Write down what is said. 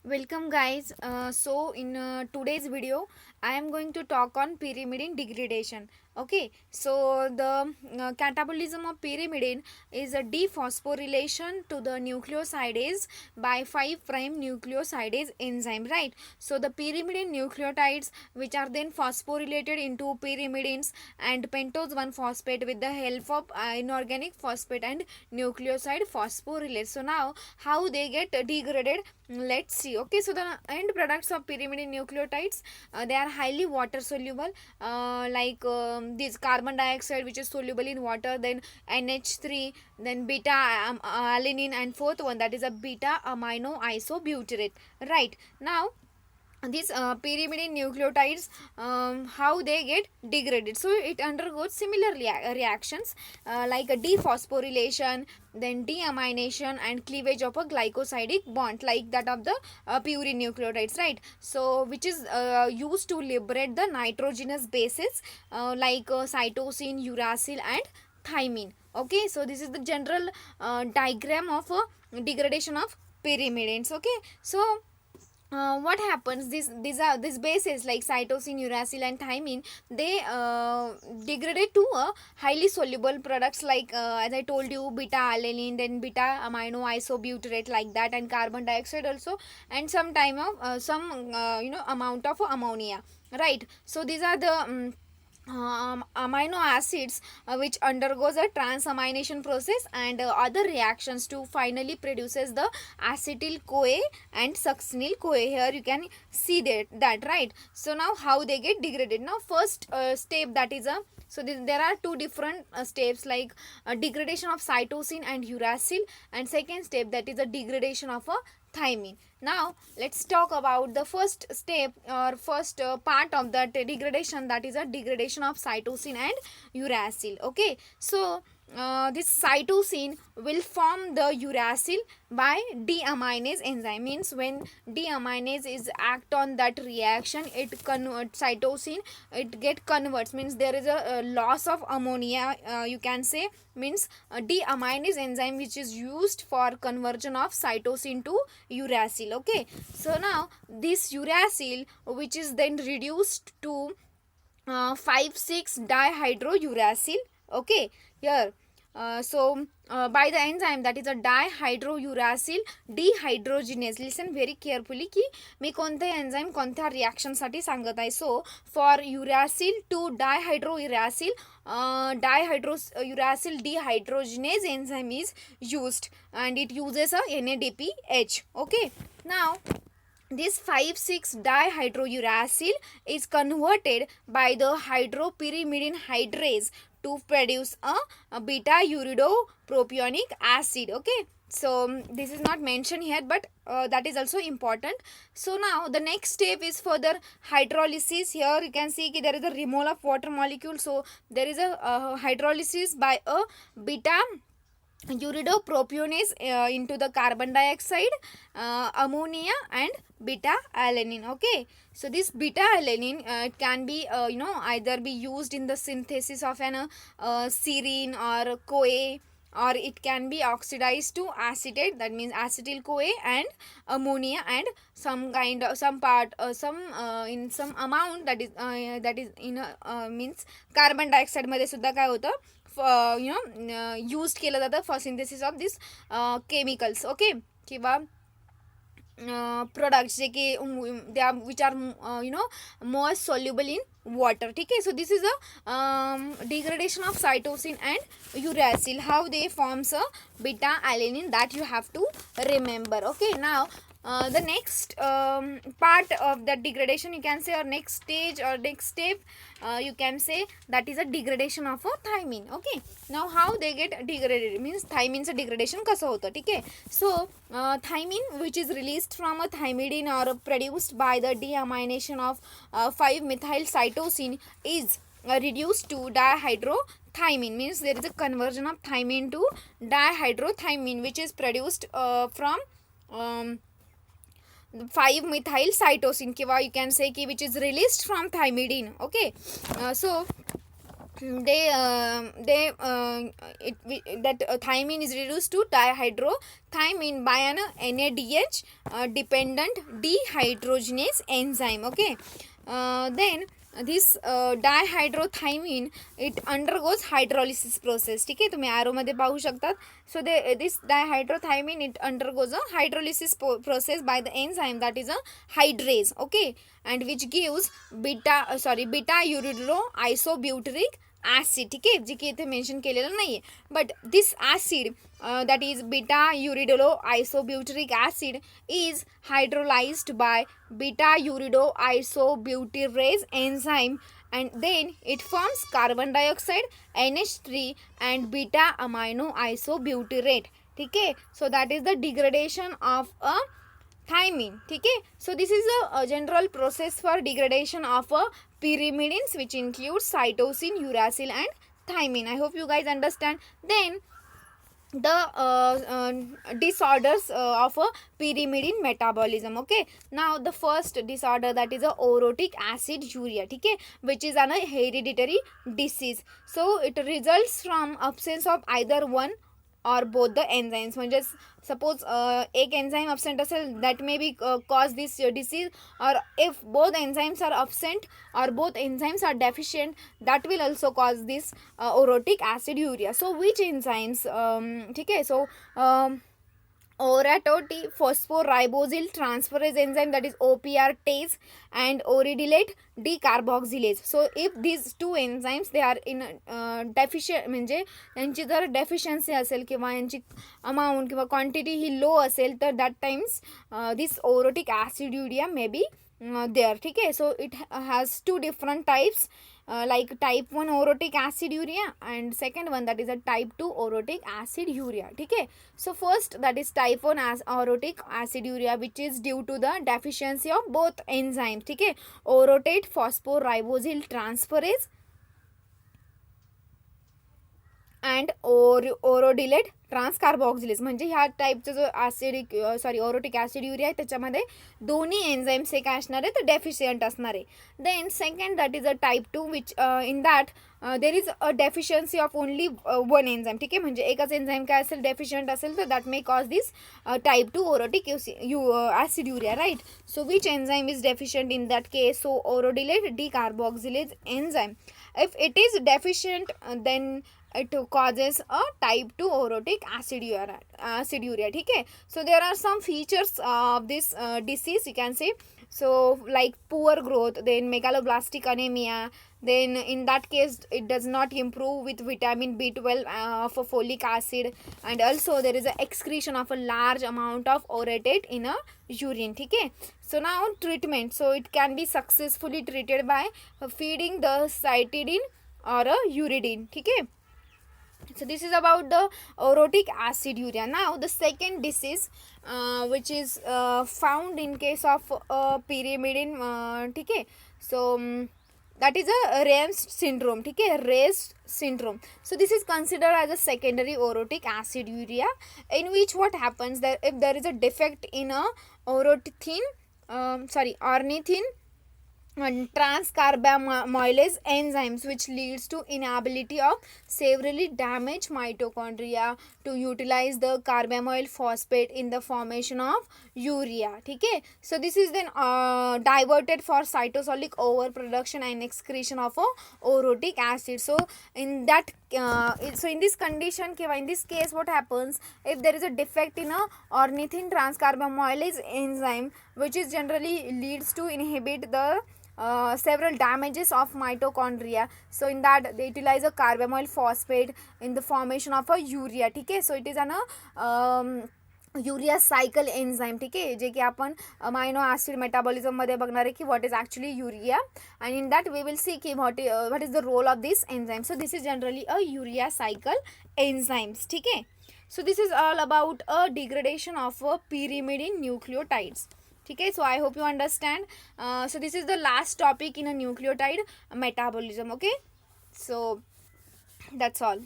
Welcome guys. So in today's video I am going to talk on pyrimidine degradation. Okay, so the catabolism of pyrimidine is a dephosphorylation to the nucleosidase by 5 prime nucleosidase enzyme, right? So the pyrimidine nucleotides which are then phosphorylated into pyrimidines and pentose 1 phosphate with the help of inorganic phosphate and nucleoside phosphorylase. So now how they get degraded, let's see. Okay, so the end products of pyrimidine nucleotides, they are highly water soluble, like this carbon dioxide which is soluble in water, then NH3, then beta alanine, and fourth one, that is a beta amino isobutyrate. Right now these pyrimidine nucleotides, how they get degraded, so it undergoes similar reactions, like a dephosphorylation, then deamination and cleavage of a glycosidic bond like that of the purine nucleotides, right? So which is used to liberate the nitrogenous bases, like cytosine, uracil and thymine. Okay, so this is the general diagram of degradation of pyrimidines. Okay, so what happens, these bases like cytosine, uracil and thymine, they degrade to a highly soluble products like, as I told you, beta alanine, then beta amino isobutyrate like that, and carbon dioxide also, and some time of some amount of ammonia, right? So these are the amino acids which undergoes a transamination process and other reactions to finally produces the acetyl CoA and succinyl CoA. Here you can see that, right? So now how they get degraded. Now first step, that is a, so there are two different steps, like degradation of cytosine and uracil, and second step, that is a degradation of a thymine. Now let's talk about the first step or first part of that degradation, that is a degradation of cytosine and uracil. Okay, so this cytosine will form the uracil by deaminase enzyme. Means when deaminase is act on that reaction, it converts cytosine, it get converts, means there is a loss of ammonia, you can say, means deaminase enzyme which is used for conversion of cytosine to uracil. Okay, so now this uracil which is then reduced to 5,6 dihydrouracil. Okay, here by the enzyme, that is a dihydrouracil dehydrogenase. Listen very carefully की मी कोणते enzyme कोणत्या रिॲक्शनसाठी सांगत आहे. So for uracil to dihydrouracil, dihydrouracil dehydrogenase enzyme is used, and it uses a NADPH. Okay, now this 5,6 dihydrouracil is converted by the hydropyrimidine hydrase to produce a beta uridopropionic acid. Okay, so this is not mentioned here, but that is also important. So now the next step is further hydrolysis. Here you can see there is a removal of water molecule, so there is a hydrolysis by a beta uridopropionase into the carbon dioxide, ammonia and beta alanine. Okay, so this beta alanine can be either be used in the synthesis of an serine or CoA, or it can be oxidized to acetate, that means acetyl CoA and ammonia, and some kind of some part some in some amount, that is in means carbon dioxide मध्ये सुद्धा काय होतं, used केलं जातं for synthesis of this chemicals. Okay, किंवा products जे की they are which are more soluble in water. ठीक है, so this is a degradation of cytosine and uracil, how they forms a beta alanine, that you have to remember. Okay, now the next part of the degradation, you can say, or next stage or next step, you can say, that is a degradation of a thymine. Okay, now how they get degraded, means thymine degradation कसं होतं. ठीक आहे, so thymine which is released from a thymidine or produced by the deamination of 5-methyl cytosine is reduced to dihydrothymine, means there is a conversion of thymine to dihydrothymine which is produced from 5-methyl cytosine, किंवा you can say which is released from thymidine. Okay, so thymine is reduced to dihydrothymine by an NADH dependent dehydrogenase enzyme. Okay, then this dihydrothymine it undergoes hydrolysis process. ठीक आहे, तुम्ही arrow मध्ये पाहू शकतात. So this dihydrothymine it undergoes a hydrolysis process by the enzyme that is a hydrase. Okay, and which gives beta uridoisobutyric acid. ठीक आहे, जे की इथे मेन्शन केलेलं नाही आहे. But this acid that is beta uridoisobutyric acid is hydrolyzed by beta uridoisobutyrase enzyme, and then it forms carbon dioxide, NH3 and beta amino isobutyrate. ठीक है, so that is the degradation of a thymine. ठीक है, so this is a general process for degradation of a pyrimidines, which includes cytosine, uracil and thymine. I hope you guys understand. Then the disorders of a pyrimidine metabolism. Okay, now the first disorder, that is a orotic aciduria. Okay, which is an hereditary disease. So it results from absence of either one or both the enzymes. म्हणजे suppose एक enzyme absent असेल, that may be cause this disease, or if both enzymes are absent or both enzymes are deficient, that will also cause this orotic aciduria. So which enzymes, ठीक है, so oratote phosphoribosyl transferase enzyme, that is OPRTase, and oridylate decarboxylase. So if these two enzymes they are in deficient, म्हणजे यांची जर deficiency असेल किंवा यांची amount किंवा quantity ही low असेल, तर that times this orotic aciduria may be there. ठीक आहे, so it has two different types, like type 1 orotic aciduria and second one that is a type 2 orotic aciduria. ठीक आहे, so first that is type 1 orotic aciduria, which is due to the deficiency of both enzymes. ठीक आहे, orotate phosphoribosyl transferase and orodylate ट्रान्सकार्बॉक्झिलेज. म्हणजे ह्या टाईपचं जो ओरोटिक ॲसिड्युरिया आहे त्याच्यामध्ये दोन्ही एन्झाईम्स हे काय असणार आहे तर डेफिशियंट असणार आहे. Then second that is a type 2 which in that there is a deficiency of only one enzyme. ठीक आहे, म्हणजे एकच एन्झाईम काय असेल डेफिशियंट असेल तर that may cause this type 2 orotic aciduria. Right, so which enzyme is deficient in that case? So orotidylate decarboxylase enzyme. If it is deficient then it causes a type 2 orotic aciduria. ठीक है, so there are some features of this disease you can say. So like poor growth, then megaloblastic anemia, then in that case it does not improve with vitamin B12 of a folic acid, and also there is a excretion of a large amount of orotate in a urine. ठीक है, so now treatment, so it can be successfully treated by feeding the cytidine or a uridine. ठीक है, so this is about the orotic aciduria. Now the second disease which is found in case of pyrimidine. ठीक है, so that is a Reims syndrome. ठीक है, Reims syndrome. So this is considered as a secondary orotic aciduria, in which what happens that if there is a defect in a ornithine transcarbamylase enzymes, which leads to inability of severely damaged mitochondria to utilize the carbamyl phosphate in the formation of urea. ठीक है, so this is then diverted for cytosolic overproduction and excretion of a orotic acid. So in that so in this condition, in this case what happens if there is a defect in a ornithine transcarbamylase enzyme, which is generally leads to inhibit the several damages of mitochondria. So in that they utilize a carbamyl phosphate in the formation of a urea. ठीक है, so it is an urea cycle enzyme. ठीक आहे, जे की आपण amino acid मेटाबॉलिझममध्ये बघणार आहे की what is actually urea, and in that we will see की what is the role of this enzyme. So this is generally a urea cycle enzymes. ठीक आहे, so this is all about a degradation of a pyrimidine nucleotides. ठीक है, so I hope you understand. So this is the last topic in a nucleotide metabolism. Okay, so that's all.